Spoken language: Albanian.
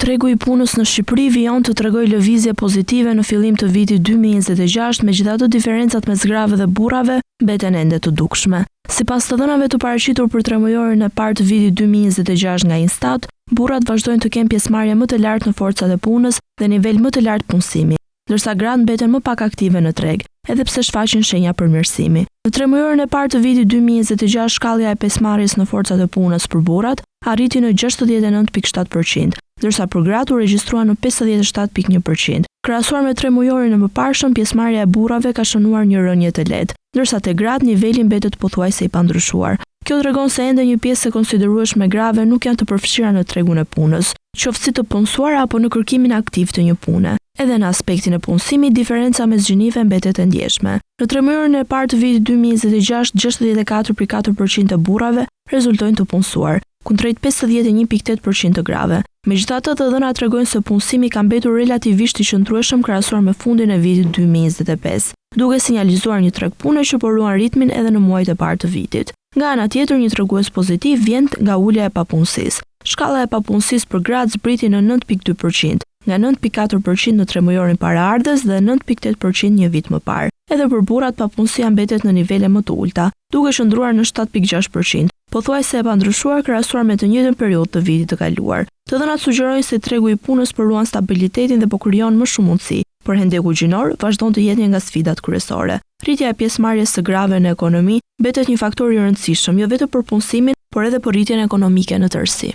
Tregu i punës në Shqipëri vijon të tregojë lëvizje pozitive në fillim të vitit 2026, megjithatë diferencat mes grave dhe burrave mbeten ende të dukshme. Sipas të dhënave të paraqitur për tremujorin e parë të vitit 2026 nga Instat, burrat vazhdojnë të kenë pjesëmarrje më të lartë në forcat e punës dhe nivel më të lartë punësimi, ndërsa gratë mbeten më pak aktive në treg, edhe pse shfaqin shenja përmirësimi. Në tremujorin e parë të vitit 2026, shkallja e pjesëmarrjes në forcat e punës për burrat arriti në 69.7%, ndërsa për gratë u regjistrua në 57.1%. Krahasuar me tremujorin e mëparshëm, pjesëmarrja e burrave ka shënuar një rënje të lehtë, ndërsa te gratë niveli mbetet pothuajse i pandryshuar. Kjo tregon se ende një pjesë e konsiderueshme grave nuk janë të përfshira në tregun e punës, qoftë si të punësuar apo në kërkimin aktiv të një pune. Edhe në aspektin e punësimit, diferenca mes gjinive mbetet e ndjeshme. Në tremujorin e parë të vitit 2026, 64.4% e burrave rezultojnë të punësuar, kundrejt 51.8% të grave. Megjithatë, të dhënat tregojnë se punësimi ka mbetur relativisht i qëndrueshëm krahasuar me fundin e vitit 2025, duke sinjalizuar një treg pune që po ruan ritmin edhe në muajt e parë të vitit. Nga ana tjetër, një tregues pozitiv vjen nga ulja e papunësisë. Shkalla e papunësisë për gratë zbriti në 9.2%, nga 9.4% në tremujorin paraardhës dhe 9.8% një vit më parë. Edhe për burrat papunësia mbetet në nivele më të ulta, duke qëndruar në 7.6%, pothuajse e pandryshuar krahasuar me të njëjtën periudhë të vitit të kaluar. Të dhënat sugjerojnë se tregu i punës përruan stabilitetin dhe po krijon më shumë mundësi, por hendeku gjinor vazhdon të jetë një nga sfidat kryesore. Rritja e pjesëmarrjes së grave në ekonomi mbetet një faktor i rëndësishëm jo vetëm për punësimin, por edhe për rritjen ekonomike në tërësi.